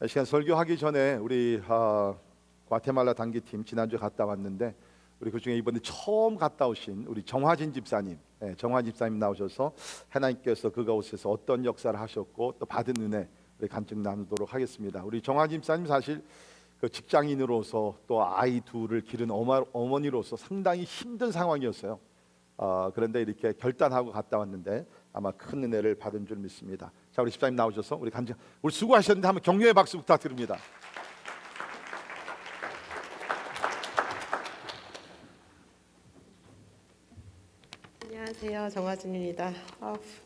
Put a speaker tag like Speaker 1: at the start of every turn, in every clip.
Speaker 1: 시간 설교하기 전에 우리 과테말라 단기팀 지난주에 갔다 왔는데 우리 그 중에 이번에 처음 갔다 오신 우리 정화진 집사님, 정화진 집사님 나오셔서 하나님께서 그곳에서 어떤 역사를 하셨고 또 받은 은혜 우리 간증 나누도록 하겠습니다. 우리 정화진 집사님 사실 그 직장인으로서 또 아이 둘을 기른 어머니로서 상당히 힘든 상황이었어요. 그런데 이렇게 결단하고 갔다 왔는데 아마 큰 은혜를 받은 줄 믿습니다. 자, 우리 집사님 나오셔서 우리 간증, 우리 수고하셨는데 한번 격려의 박수 부탁드립니다.
Speaker 2: 안녕하세요, 정화진입니다.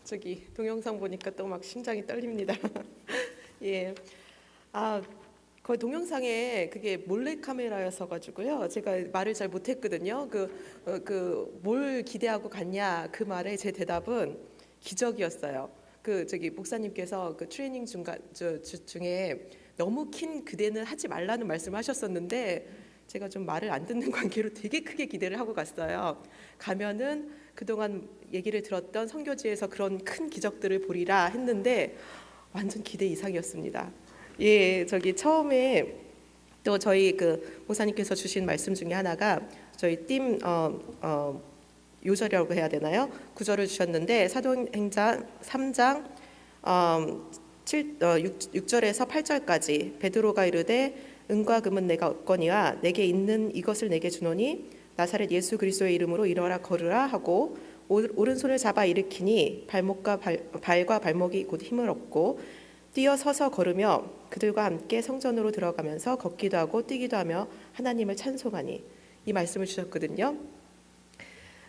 Speaker 2: 저기 동영상 보니까 또 막 심장이 떨립니다. 예, 거의 동영상에 그게 몰래 카메라여서 가지고요. 제가 말을 잘 못했거든요. 뭘 기대하고 갔냐 그 말에 제 대답은 기적이었어요. 저기 목사님께서 그 트레이닝 중에 너무 긴 기대는 하지 말라는 말씀하셨었는데 제가 좀 말을 안 듣는 관계로 되게 크게 기대를 하고 갔어요. 가면은 그동안 얘기를 들었던 선교지에서 그런 큰 기적들을 보리라 했는데 완전 기대 이상이었습니다. 예, 저기 처음에 또 저희 그 목사님께서 주신 말씀 중에 하나가 저희 팀 요절이라고 해야 되나요? 구절을 주셨는데 사도행전 3장 6절에서 8절까지 베드로가 이르되 은과 금은 내가 얻거니와 내게 있는 이것을 내게 주노니 나사렛 예수 그리스도의 이름으로 일어나 걸으라 하고 오른손을 잡아 일으키니 발과 발목이 곧 힘을 얻고 뛰어 서서 걸으며 그들과 함께 성전으로 들어가면서 걷기도 하고 뛰기도 하며 하나님을 찬송하니 이 말씀을 주셨거든요.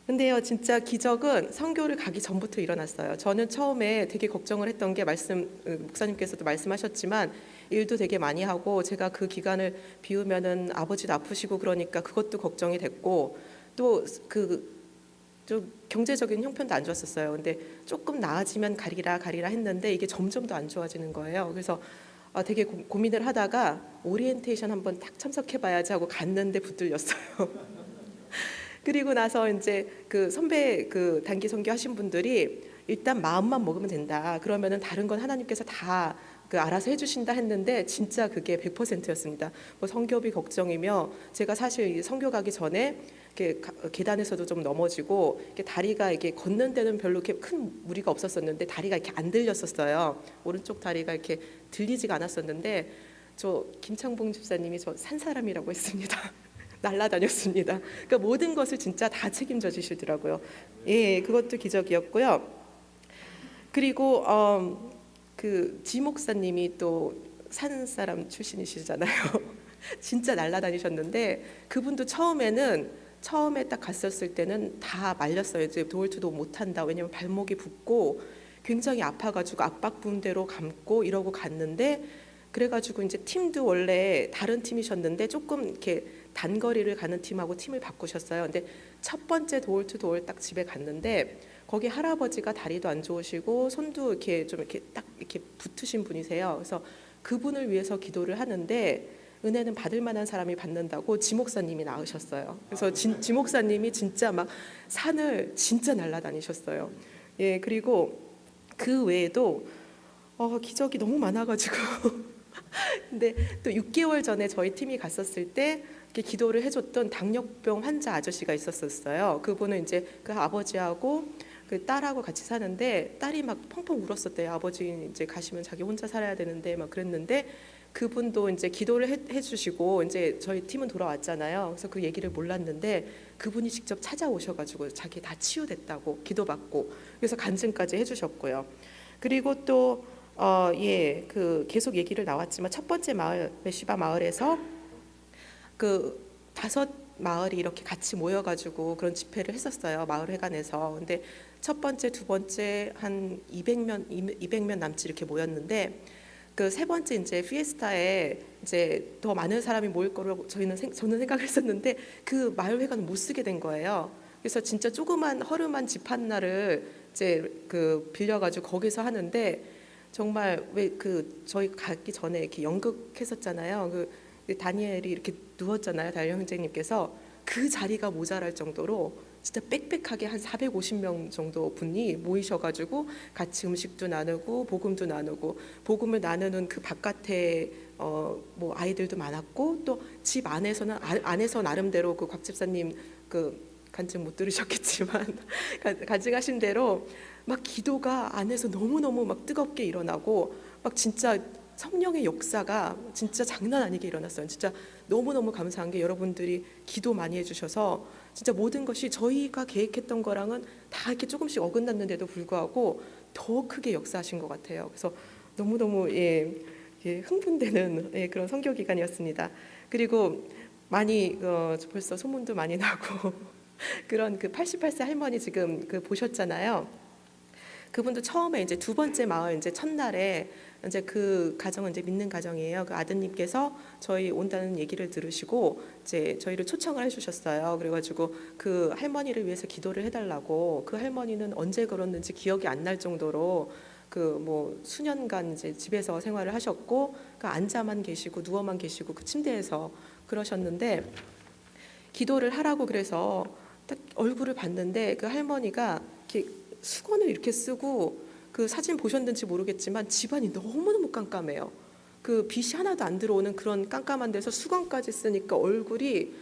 Speaker 2: 근데요, 진짜 기적은 선교를 가기 전부터 일어났어요. 저는 처음에 되게 걱정을 했던 게 목사님께서도 말씀하셨지만 일도 되게 많이 하고 제가 그 기간을 비우면은 아버지도 아프시고 그러니까 그것도 걱정이 됐고 또 좀 경제적인 형편도 안 좋았었어요. 근데 조금 나아지면 가리라 했는데 이게 점점 더 안 좋아지는 거예요. 그래서 되게 고민을 하다가 오리엔테이션 한번 딱 참석해봐야지 하고 갔는데 붙들렸어요. 그리고 나서 이제 그 선배 그 단기 선교 하신 분들이 일단 마음만 먹으면 된다. 그러면은 다른 건 하나님께서 다 알아서 해주신다 했는데 진짜 그게 100%였습니다. 뭐 선교비 걱정이며 제가 사실 선교 가기 전에 이렇게 계단에서도 좀 넘어지고 이렇게 다리가 이렇게 걷는 데는 별로 이렇게 큰 무리가 없었었는데 다리가 이렇게 안 들렸었어요. 오른쪽 다리가 이렇게 들리지가 않았었는데 저 김창봉 집사님이 저 산 사람이라고 했습니다. 날라다녔습니다. 그러니까 모든 것을 진짜 다 책임져 주시더라고요. 예, 그것도 기적이었고요. 그리고 그 지 목사님이 또 산 사람 출신이시잖아요. 진짜 날라다니셨는데 그분도 처음에 딱 갔었을 때는 다 말렸어요. 이제 도울투도 못한다. 왜냐면 발목이 붓고 굉장히 아파가지고 압박 분대로 감고 이러고 갔는데 그래가지고 이제 팀도 원래 다른 팀이셨는데 조금 이렇게 단거리를 가는 팀하고 팀을 바꾸셨어요. 근데 첫 번째 도울 투 도울 딱 집에 갔는데 거기 할아버지가 다리도 안 좋으시고 손도 이렇게 좀 이렇게 딱 이렇게 붙으신 분이세요. 그래서 그분을 위해서 기도를 하는데 은혜는 받을 만한 사람이 받는다고 지 목사님이 나으셨어요. 그래서 지 목사님이 진짜 막 산을 진짜 날아다니셨어요. 예, 그리고 그 외에도 기적이 너무 많아가지고 근데 또 6개월 전에 저희 팀이 갔었을 때 이렇게 기도를 해줬던 당뇨병 환자 아저씨가 있었어요. 그분은 이제 그 아버지하고 그 딸하고 같이 사는데 딸이 막 펑펑 울었었대요. 아버지 이제 가시면 자기 혼자 살아야 되는데 막 그랬는데 그분도 이제 기도를 해주시고 이제 저희 팀은 돌아왔잖아요. 그래서 그 얘기를 몰랐는데 그분이 직접 찾아오셔가지고 자기 다 치유됐다고 기도받고 그래서 간증까지 해주셨고요. 그리고 또 그 계속 얘기를 나왔지만 첫 번째 마을 메시바 마을에서 그 5마을이 이렇게 같이 모여가지고 그런 집회를 했었어요. 마을회관에서. 근데 첫 번째, 두 번째 한 200명 남짓 이렇게 모였는데 그 세 번째 이제 피에스타에 이제 더 많은 사람이 모일 거라고 저는 생각을 했었는데 그 마을회관을 못 쓰게 된 거예요. 그래서 진짜 조그만 허름한 집 하나를 이제 빌려가지고 거기서 하는데 정말 왜 저희 가기 전에 이렇게 연극했었잖아요. 다니엘이 이렇게 누웠잖아요. 다니엘 형제님께서 그 자리가 모자랄 정도로 진짜 빽빽하게 한 450명 정도 분이 모이셔가지고 같이 음식도 나누고 복음도 나누고, 복음을 나누는 그 바깥에 뭐 아이들도 많았고, 또 집 안에서는 안에서 나름대로 그 곽 집사님 그 간증 못 들으셨겠지만 간증하신 대로 막 기도가 안에서 너무너무 막 뜨겁게 일어나고, 막 진짜 성령의 역사가 진짜 장난 아니게 일어났어요. 진짜 너무너무 감사한 게 여러분들이 기도 많이 해주셔서 진짜 모든 것이 저희가 계획했던 거랑은 다 이렇게 조금씩 어긋났는데도 불구하고 더 크게 역사하신 것 같아요. 그래서 너무너무 흥분되는 그런 선교 기간이었습니다. 그리고 많이 벌써 소문도 많이 나고 그런 그 88세 할머니 지금 그 보셨잖아요. 그분도 처음에 이제 두 번째 마을 이제 첫날에 이제 그 가정은 이제 믿는 가정이에요. 그 아드님께서 저희 온다는 얘기를 들으시고 이제 저희를 초청을 해주셨어요. 그래가지고 그 할머니를 위해서 기도를 해달라고. 그 할머니는 언제 걸었는지 기억이 안 날 정도로 그 뭐 수년간 이제 집에서 생활을 하셨고, 그 앉아만 계시고 누워만 계시고 그 침대에서 그러셨는데, 기도를 하라고 그래서 딱 얼굴을 봤는데 그 할머니가 이렇게 수건을 이렇게 쓰고, 그 사진 보셨는지 모르겠지만 집안이 너무너무 깜깜해요. 그 빛이 하나도 안 들어오는 그런 깜깜한 데서 수건까지 쓰니까 얼굴이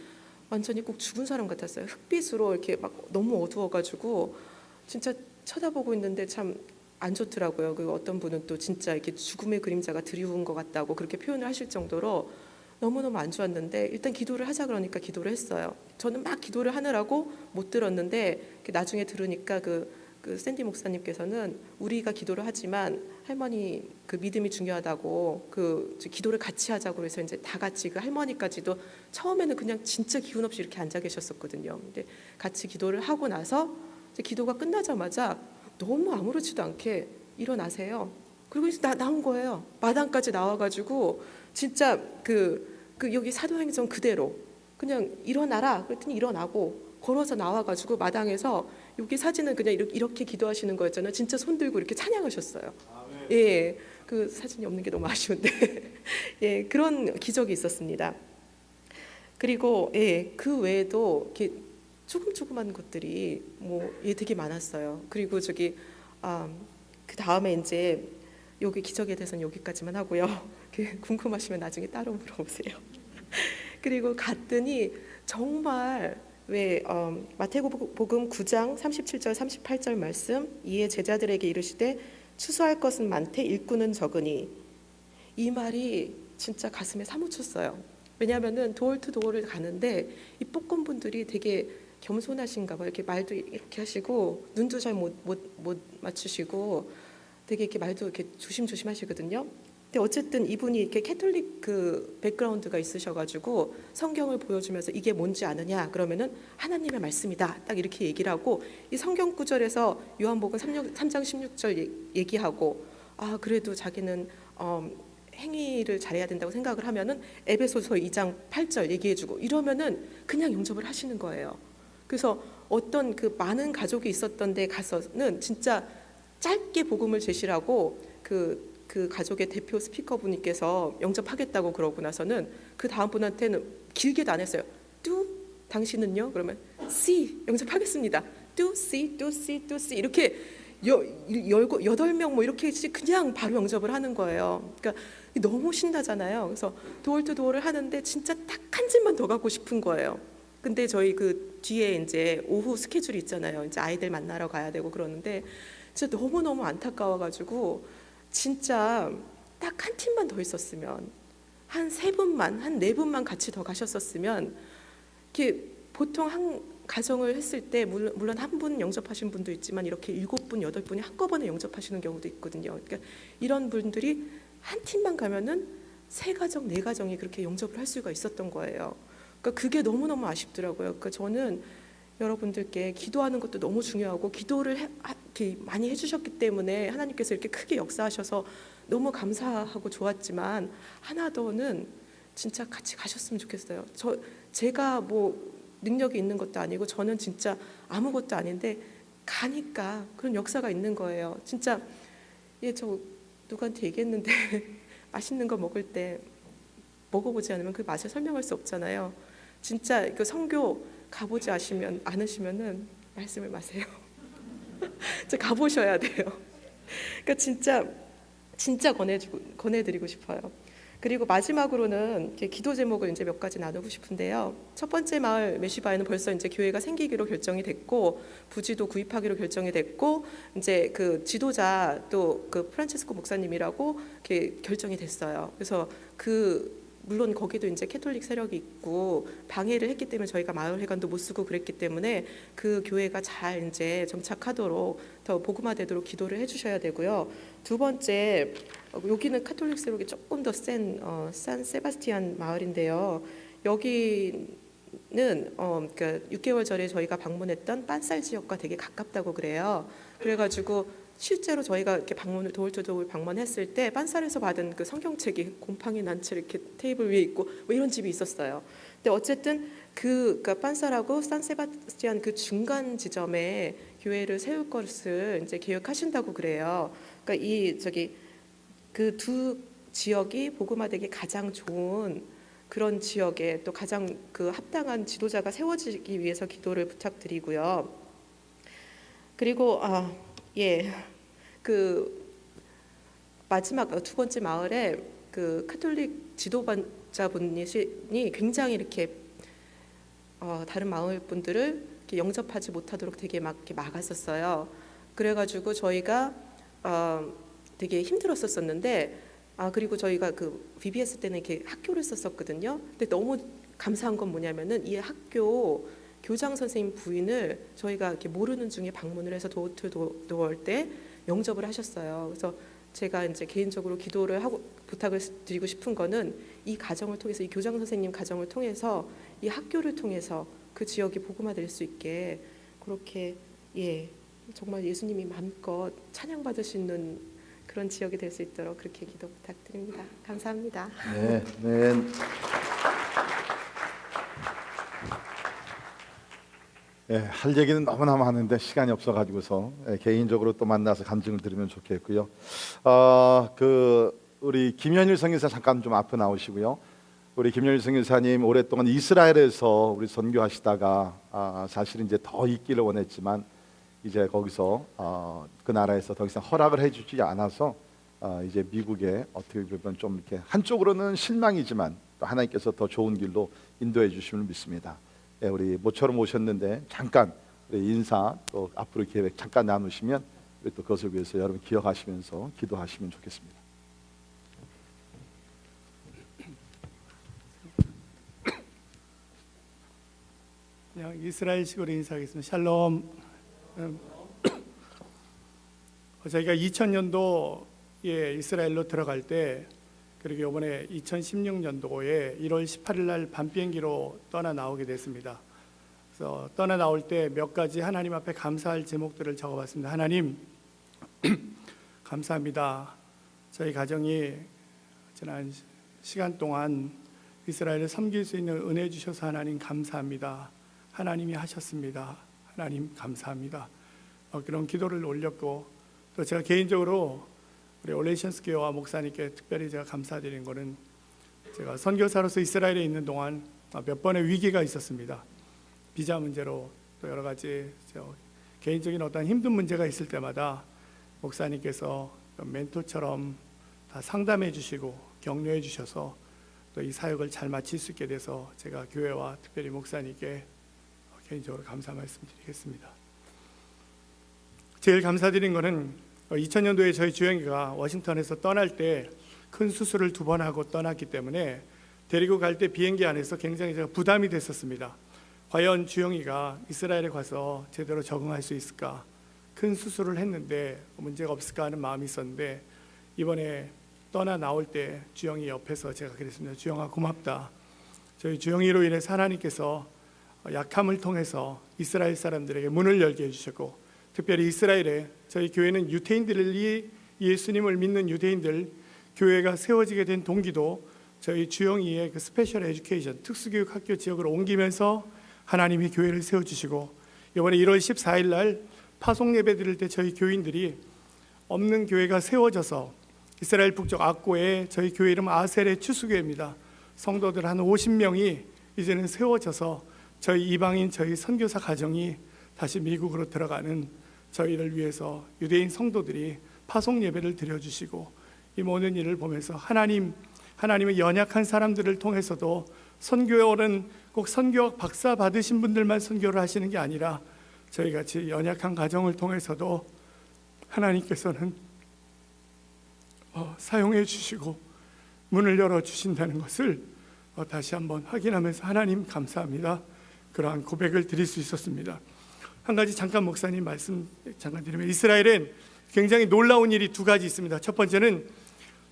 Speaker 2: 완전히 꼭 죽은 사람 같았어요. 흑빛으로 이렇게 막 너무 어두워가지고 진짜 쳐다보고 있는데 참 안 좋더라고요. 그 어떤 분은 또 진짜 이렇게 죽음의 그림자가 드리운 것 같다고 그렇게 표현을 하실 정도로 너무너무 안 좋았는데, 일단 기도를 하자 그러니까 기도를 했어요. 저는 막 기도를 하느라고 못 들었는데 나중에 들으니까 그 샌디 목사님께서는 우리가 기도를 하지만 할머니 그 믿음이 중요하다고 그 기도를 같이 하자고 해서 이제 다 같이 그 할머니까지도 처음에는 그냥 진짜 기운 없이 이렇게 앉아 계셨었거든요. 근데 같이 기도를 하고 나서 이제 기도가 끝나자마자 너무 아무렇지도 않게 일어나세요. 그리고 이제 나온 거예요. 마당까지 나와가지고 진짜 그 여기 사도행전 그대로 그냥 일어나라 그랬더니 일어나고 걸어서 나와가지고 마당에서, 여기 사진은 그냥 이렇게 기도하시는 거였잖아요. 진짜 손 들고 이렇게 찬양하셨어요. 예, 그 사진이 없는 게 너무 아쉬운데 예, 그런 기적이 있었습니다. 그리고 그 외에도 이렇게 조금조금한 것들이 되게 많았어요. 그리고 그 다음에 이제 여기 기적에 대해서는 여기까지만 하고요. 궁금하시면 나중에 따로 물어보세요. 그리고 갔더니 정말 마태복음 9장 37절 38절 말씀, 이에 제자들에게 이르시되 추수할 것은 많되 일꾼은 적으니, 이 말이 진짜 가슴에 사무쳤어요. 왜냐하면은 도어 투 도어를 가는데 이 복권분들이 되게 겸손하신가 봐요. 이렇게 말도 이렇게 하시고 눈도 잘 못 맞추시고 되게 이렇게 말도 이렇게 조심조심 하시거든요. 근데 어쨌든 이분이 이렇게 캐톨릭 그 백그라운드가 있으셔가지고 성경을 보여주면서 이게 뭔지 아느냐 그러면은 하나님의 말씀이다 딱 이렇게 얘기를 하고, 이 성경 구절에서 요한복음 3장 16절 얘기하고, 그래도 자기는 행위를 잘해야 된다고 생각을 하면은 에베소서 2장 8절 얘기해주고 이러면은 그냥 영접을 하시는 거예요. 그래서 어떤 그 많은 가족이 있었던 데 가서는 진짜 짧게 복음을 제시하고 그 가족의 대표 스피커분께서 영접하겠다고 그러고 나서는 그 다음 분한테는 길게도 안 했어요. 뚜 당신은요? 그러면 C 영접하겠습니다. 뚜 C 뚜 C 뚜 C 이렇게 8명 뭐 이렇게 그냥 바로 영접을 하는 거예요. 그러니까 너무 신나잖아요. 그래서 도어 투 도어를 하는데 진짜 딱 한 집만 더 가고 싶은 거예요. 근데 저희 그 뒤에 이제 오후 스케줄이 있잖아요. 이제 아이들 만나러 가야 되고 그러는데 진짜 너무너무 안타까워가지고 진짜 딱 한 팀만 더 있었으면, 한 3분만, 한 4분만 같이 더 가셨었으면, 이렇게 보통 한 가정을 했을 때 물론 한 분 영접하신 분도 있지만 이렇게 7분, 8분이 한꺼번에 영접하시는 경우도 있거든요. 그러니까 이런 분들이 한 팀만 가면은 3가정, 4가정이 그렇게 영접을 할 수가 있었던 거예요. 그러니까 그게 너무너무 아쉽더라고요. 그러니까 저는 여러분들께 기도하는 것도 너무 중요하고, 기도를 이렇게 많이 해주셨기 때문에 하나님께서 이렇게 크게 역사하셔서 너무 감사하고 좋았지만, 하나 더는 진짜 같이 가셨으면 좋겠어요. 제가 뭐 능력이 있는 것도 아니고 저는 진짜 아무것도 아닌데 가니까 그런 역사가 있는 거예요. 진짜 저 누구한테 얘기했는데 맛있는 거 먹을 때 먹어보지 않으면 그 맛을 설명할 수 없잖아요. 진짜 그 선교 가보지 않으시면은 말씀을 마세요. 진짜 가보셔야 돼요. 그러니까 진짜 권해드리고 싶어요. 그리고 마지막으로는 이제 기도 제목을 이제 몇 가지 나누고 싶은데요. 첫 번째 마을 메시바에는 벌써 이제 교회가 생기기로 결정이 됐고 부지도 구입하기로 결정이 됐고 이제 그 지도자 또 그 프란체스코 목사님이라고 이렇게 결정이 됐어요. 그래서 물론 거기도 이제 캐톨릭 세력이 있고 방해를 했기 때문에 저희가 마을 회관도 못 쓰고 그랬기 때문에 그 교회가 잘 이제 정착하도록 더 복음화되도록 기도를 해주셔야 되고요. 두 번째, 여기는 카톨릭 세력이 조금 더 센 산 세바스티안 마을인데요. 여기는 그러니까 6개월 전에 저희가 방문했던 빤살 지역과 되게 가깝다고 그래요. 그래가지고 실제로 저희가 이렇게 도울 방문했을 때 빤살에서 받은 그 성경책이 곰팡이 난 채 이렇게 테이블 위에 있고 뭐 이런 집이 있었어요. 근데 어쨌든 그러니까 빤살하고 산 세바스티안 그 중간 지점에 교회를 세울 것을 이제 계획하신다고 그래요. 그러니까 그 두 지역이 복음화되기 가장 좋은 그런 지역에 또 가장 그 합당한 지도자가 세워지기 위해서 기도를 부탁드리고요. 그리고 그 마지막 두 번째 마을에 그 카톨릭 지도자분이 굉장히 이렇게 다른 마을 분들을 이렇게 영접하지 못하도록 되게 막 이렇게 막았었어요. 그래가지고 저희가 되게 힘들었었는데 그리고 저희가 그 VBS 때는 이렇게 학교를 썼었거든요. 근데 너무 감사한 건 뭐냐면은 이 학교 교장 선생님 부인을 저희가 이렇게 모르는 중에 방문을 해서 도어투도어할 때 영접을 하셨어요. 그래서 제가 이제 개인적으로 기도를 하고 부탁을 드리고 싶은 거는 이 가정을 통해서 이 교장 선생님 가정을 통해서 이 학교를 통해서 그 지역이 복음화될 수 있게 그렇게 정말 예수님이 마음껏 찬양받을 수 있는 그런 지역이 될 수 있도록 그렇게 기도 부탁드립니다. 감사합니다.
Speaker 1: 네. 할 얘기는 너무나 많은데 시간이 없어가지고서 개인적으로 또 만나서 간증을 드리면 좋겠고요. 우리 김현일 선교사 잠깐 좀 앞에 나오시고요. 우리 김현일 선교사님 오랫동안 이스라엘에서 우리 선교하시다가 사실은 이제 더 있기를 원했지만 이제 거기서 그 나라에서 더 이상 허락을 해주지 않아서 이제 미국에 어떻게 보면 좀 이렇게 한쪽으로는 실망이지만 또 하나님께서 더 좋은 길로 인도해 주심을 믿습니다. 우리 모처럼 오셨는데 잠깐 우리 인사 또 앞으로 계획 잠깐 나누시면 우리 또 그것을 위해서 여러분 기억하시면서 기도하시면 좋겠습니다.
Speaker 3: 그냥 이스라엘식으로 인사하겠습니다. 샬롬. 저희가 2000년도에 이스라엘로 들어갈 때 그리고 이번에 2016년도에 1월 18일 날 밤 비행기로 떠나 나오게 됐습니다. 그래서 떠나 나올 때 몇 가지 하나님 앞에 감사할 제목들을 적어봤습니다. 하나님 감사합니다. 저희 가정이 지난 시간 동안 이스라엘을 섬길 수 있는 은혜 주셔서 하나님 감사합니다. 하나님이 하셨습니다. 하나님 감사합니다. 그런 기도를 올렸고 또 제가 개인적으로 우리 올레이션스 교회와 목사님께 특별히 제가 감사드리는 것은 제가 선교사로서 이스라엘에 있는 동안 몇 번의 위기가 있었습니다. 비자 문제로 또 여러 가지 개인적인 어떤 힘든 문제가 있을 때마다 목사님께서 멘토처럼 다 상담해 주시고 격려해 주셔서 또 이 사역을 잘 마칠 수 있게 돼서 제가 교회와 특별히 목사님께 개인적으로 감사 말씀드리겠습니다. 제일 감사드린 것은 2000년도에 저희 주영이가 워싱턴에서 떠날 때 큰 수술을 2번 하고 떠났기 때문에 데리고 갈 때 비행기 안에서 굉장히 제가 부담이 됐었습니다. 과연 주영이가 이스라엘에 가서 제대로 적응할 수 있을까? 큰 수술을 했는데 문제가 없을까 하는 마음이 있었는데 이번에 떠나 나올 때 주영이 옆에서 제가 그랬습니다. 주영아 고맙다. 저희 주영이로 인해서 하나님께서 약함을 통해서 이스라엘 사람들에게 문을 열게 해주셨고 특별히 이스라엘에 저희 교회는 유대인들이 예수님을 믿는 유대인들 교회가 세워지게 된 동기도 저희 주영이의 그 스페셜 에듀케이션 특수교육 학교 지역으로 옮기면서 하나님이 교회를 세워주시고 이번에 1월 14일 날 파송 예배 드릴 때 저희 교인들이 없는 교회가 세워져서 이스라엘 북쪽 악고에 저희 교회 이름 아셀의 추수교회입니다. 성도들 한 50명이 이제는 세워져서 저희 이방인 저희 선교사 가정이 다시 미국으로 들어가는 저희를 위해서 유대인 성도들이 파송 예배를 드려주시고 이 모든 일을 보면서 하나님의 연약한 사람들을 통해서도 선교는 꼭 선교학 박사 받으신 분들만 선교를 하시는 게 아니라 저희같이 연약한 가정을 통해서도 하나님께서는 사용해 주시고 문을 열어주신다는 것을 다시 한번 확인하면서 하나님 감사합니다. 그러한 고백을 드릴 수 있었습니다. 한 가지 잠깐 목사님 말씀 잠깐 드리면, 이스라엘엔 굉장히 놀라운 일이 두 가지 있습니다. 첫 번째는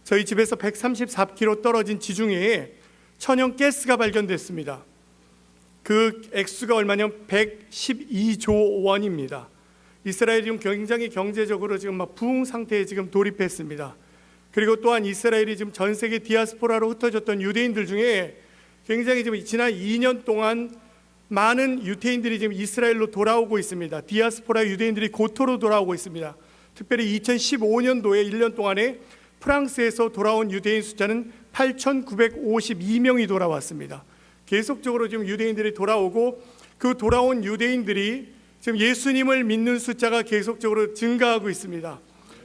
Speaker 3: 저희 집에서 134km 떨어진 지중해에 천연 가스가 발견됐습니다. 그 액수가 얼마냐면 112조 원입니다. 이스라엘이 지금 굉장히 경제적으로 지금 막 부흥 상태에 지금 돌입했습니다. 그리고 또한 이스라엘이 지금 전 세계 디아스포라로 흩어졌던 유대인들 중에 굉장히 지금 지난 2년 동안 많은 유대인들이 지금 이스라엘로 돌아오고 있습니다. 디아스포라 유대인들이 고토로 돌아오고 있습니다. 특별히 2015년도에 1년 동안에 프랑스에서 돌아온 유대인 숫자는 8,952명이 돌아왔습니다. 계속적으로 지금 유대인들이 돌아오고 그 돌아온 유대인들이 지금 예수님을 믿는 숫자가 계속적으로 증가하고 있습니다.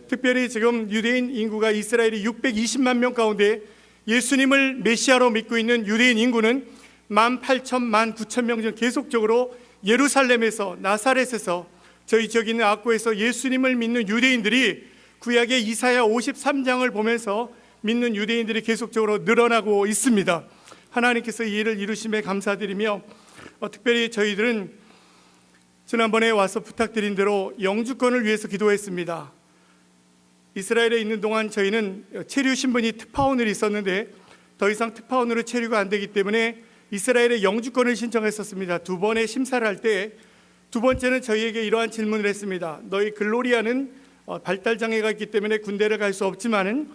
Speaker 3: 특별히 지금 유대인 인구가 이스라엘이 620만 명 가운데 예수님을 메시아로 믿고 있는 유대인 인구는 18,000, 19,000명 중 계속적으로 예루살렘에서 나사렛에서 저희 지역에 있는 악고에서 예수님을 믿는 유대인들이 구약의 이사야 53장을 보면서 믿는 유대인들이 계속적으로 늘어나고 있습니다. 하나님께서 이 일을 이루심에 감사드리며 특별히 저희들은 지난번에 와서 부탁드린 대로 영주권을 위해서 기도했습니다. 이스라엘에 있는 동안 저희는 체류 신분이 특파원으로 있었는데 더 이상 특파원으로 체류가 안 되기 때문에 이스라엘에 영주권을 신청했었습니다. 두 번의 심사를 할 때 두 번째는 저희에게 이러한 질문을 했습니다. 너희 글로리아는 발달 장애가 있기 때문에 군대를 갈 수 없지만은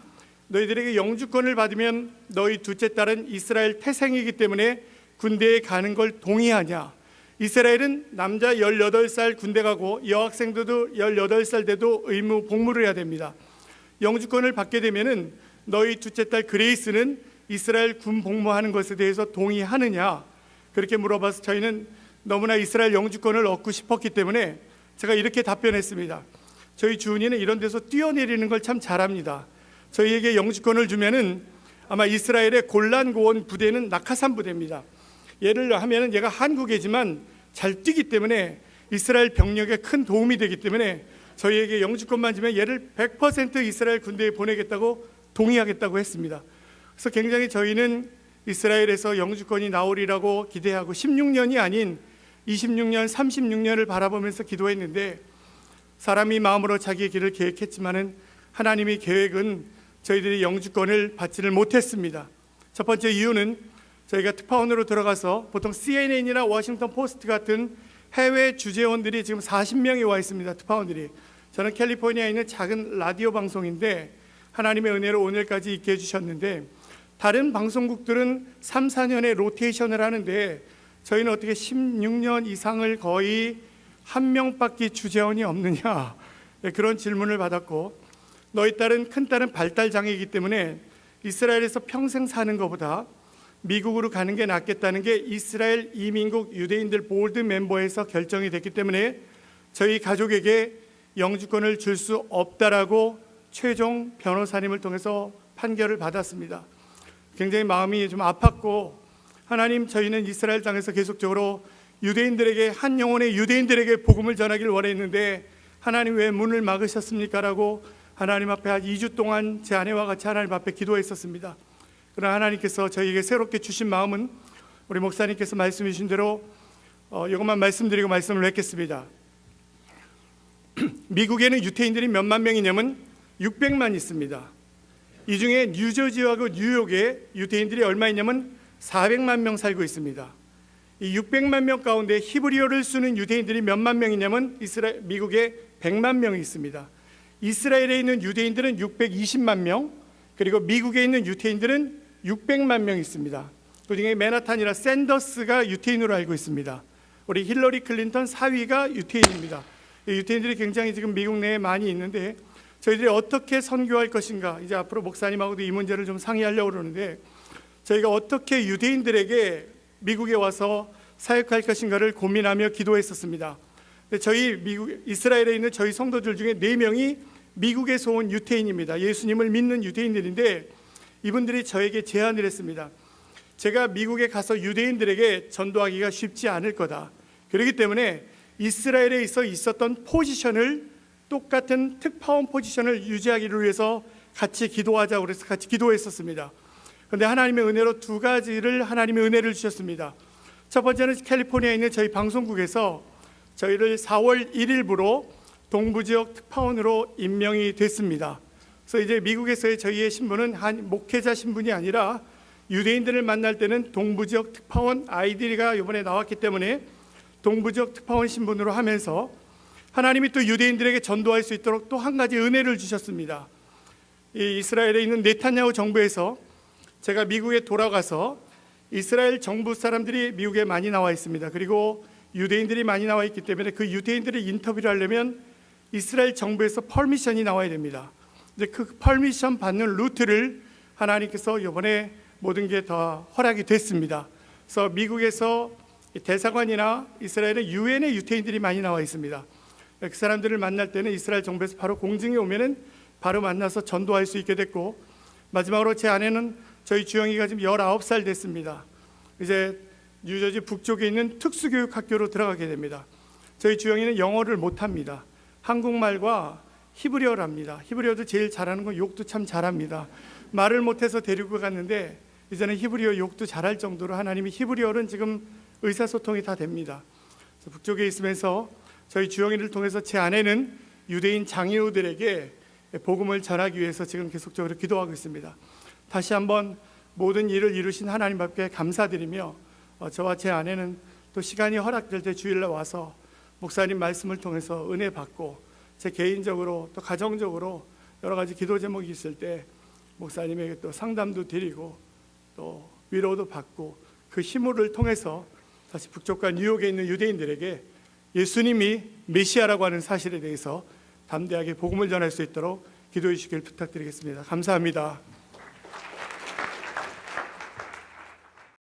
Speaker 3: 너희들에게 영주권을 받으면 너희 둘째 딸은 이스라엘 태생이기 때문에 군대에 가는 걸 동의하냐? 이스라엘은 남자 18살 군대 가고 여학생들도 18살 돼도 의무 복무를 해야 됩니다. 영주권을 받게 되면은 너희 둘째 딸 그레이스는 이스라엘 군 복무하는 것에 대해서 동의하느냐? 그렇게 물어봐서 저희는 너무나 이스라엘 영주권을 얻고 싶었기 때문에 제가 이렇게 답변했습니다. 저희 주은이는 이런 데서 뛰어내리는 걸 참 잘합니다. 저희에게 영주권을 주면은 아마 이스라엘의 골란 고원 부대는 낙하산 부대입니다. 예를 하면은 얘가 한국이지만 잘 뛰기 때문에 이스라엘 병력에 큰 도움이 되기 때문에 저희에게 영주권만 주면 얘를 100% 이스라엘 군대에 보내겠다고 동의하겠다고 했습니다. 그래서 굉장히 저희는 이스라엘에서 영주권이 나오리라고 기대하고 16년이 아닌 26년, 36년을 바라보면서 기도했는데 사람이 마음으로 자기의 길을 계획했지만은 하나님의 계획은 저희들이 영주권을 받지를 못했습니다. 첫 번째 이유는 저희가 특파원으로 들어가서 보통 CNN이나 워싱턴 포스트 같은 해외 주재원들이 지금 40명이 와 있습니다. 특파원들이. 저는 캘리포니아에 있는 작은 라디오 방송인데 하나님의 은혜로 오늘까지 있게 해주셨는데 다른 방송국들은 3, 4년의 로테이션을 하는데 저희는 어떻게 16년 이상을 거의 한 명밖에 주재원이 없느냐, 그런 질문을 받았고 너희 딸은 큰딸은 발달장애이기 때문에 이스라엘에서 평생 사는 것보다 미국으로 가는 게 낫겠다는 게 이스라엘 이민국 유대인들 보드 멤버에서 결정이 됐기 때문에 저희 가족에게 영주권을 줄 수 없다라고 최종 변호사님을 통해서 판결을 받았습니다. 굉장히 마음이 좀 아팠고 하나님, 저희는 이스라엘 땅에서 계속적으로 유대인들에게, 한 영혼의 유대인들에게 복음을 전하기를 원했는데 하나님 왜 문을 막으셨습니까? 라고 하나님 앞에 한 2주 동안 제 아내와 같이 하나님 앞에 기도했었습니다. 그러나 하나님께서 저희에게 새롭게 주신 마음은 우리 목사님께서 말씀해 주신 대로 이것만 말씀드리고 말씀을 맺겠습니다. 미국에는 유태인들이 몇만 명이냐면 600만 있습니다. 이 중에 뉴저지하고 뉴욕에 유태인들이 얼마 있냐면 400만 명 살고 있습니다. 이 600만 명 가운데 히브리어를 쓰는 유대인들이 몇만 명이냐면 미국에 100만 명이 있습니다. 이스라엘에 있는 유대인들은 620만 명, 그리고 미국에 있는 유태인들은 600만 명 있습니다. 그중에 맨하탄이라 샌더스가 유태인으로 알고 있습니다. 우리 힐러리 클린턴 사위가 유태인입니다. 유태인들이 굉장히 지금 미국 내에 많이 있는데 저희들이 어떻게 선교할 것인가, 이제 앞으로 목사님하고도 이 문제를 좀 상의하려고 그러는데 저희가 어떻게 유대인들에게 미국에 와서 사역할 것인가를 고민하며 기도했었습니다. 저희 이스라엘에 있는 저희 성도들 중에 4명이 미국에서 온 유태인입니다. 예수님을 믿는 유대인들인데 이분들이 저에게 제안을 했습니다. 제가 미국에 가서 유대인들에게 전도하기가 쉽지 않을 거다. 그렇기 때문에 이스라엘에 있었던 포지션을, 똑같은 특파원 포지션을 유지하기를 위해서 같이 기도하자고 그래서 같이 기도했었습니다. 그런데 하나님의 은혜로 2가지를 하나님의 은혜를 주셨습니다. 첫 번째는 캘리포니아에 있는 저희 방송국에서 저희를 4월 1일부로 동부지역 특파원으로 임명이 됐습니다. 그래서 이제 미국에서의 저희의 신분은 한 목회자 신분이 아니라 유대인들을 만날 때는 동부지역 특파원 아이디가 이번에 나왔기 때문에 동부지역 특파원 신분으로 하면서 하나님이 또 유대인들에게 전도할 수 있도록 또 한 가지 은혜를 주셨습니다. 이 이스라엘에 있는 네탄야후 정부에서 제가 미국에 돌아가서 이스라엘 정부 사람들이 미국에 많이 나와 있습니다. 그리고 유대인들이 많이 나와 있기 때문에 그 유대인들을 인터뷰를 하려면 이스라엘 정부에서 퍼미션이 나와야 됩니다. 이제 그 퍼미션 받는 루트를 하나님께서 이번에 모든 게 다 허락이 됐습니다. 그래서 미국에서 대사관이나 이스라엘의 유엔의 유태인들이 많이 나와 있습니다. 그 사람들을 만날 때는 이스라엘 정부에서 바로 공증이 오면은 바로 만나서 전도할 수 있게 됐고, 마지막으로 제 아내는 저희 주영이가 지금 19살 됐습니다. 이제 뉴저지 북쪽에 있는 특수교육학교로 들어가게 됩니다. 저희 주영이는 영어를 못합니다. 한국말과 히브리어를 합니다. 히브리어도 제일 잘하는 건 욕도 참 잘합니다. 말을 못해서 데리고 갔는데 이제는 히브리어 욕도 잘할 정도로 하나님이 히브리어는 지금 의사소통이 다 됩니다. 북쪽에 있으면서 저희 주영이를 통해서 제 아내는 유대인 장애우들에게 복음을 전하기 위해서 지금 계속적으로 기도하고 있습니다. 다시 한번 모든 일을 이루신 하나님 앞에 감사드리며 저와 제 아내는 또 시간이 허락될 때 주일날 와서 목사님 말씀을 통해서 은혜 받고, 제 개인적으로 또 가정적으로 여러 가지 기도 제목이 있을 때 목사님에게 또 상담도 드리고 또 위로도 받고, 그 힘을 통해서 다시 북쪽과 뉴욕에 있는 유대인들에게 예수님이 메시아라고 하는 사실에 대해서 담대하게 복음을 전할 수 있도록 기도해 주시길 부탁드리겠습니다. 감사합니다.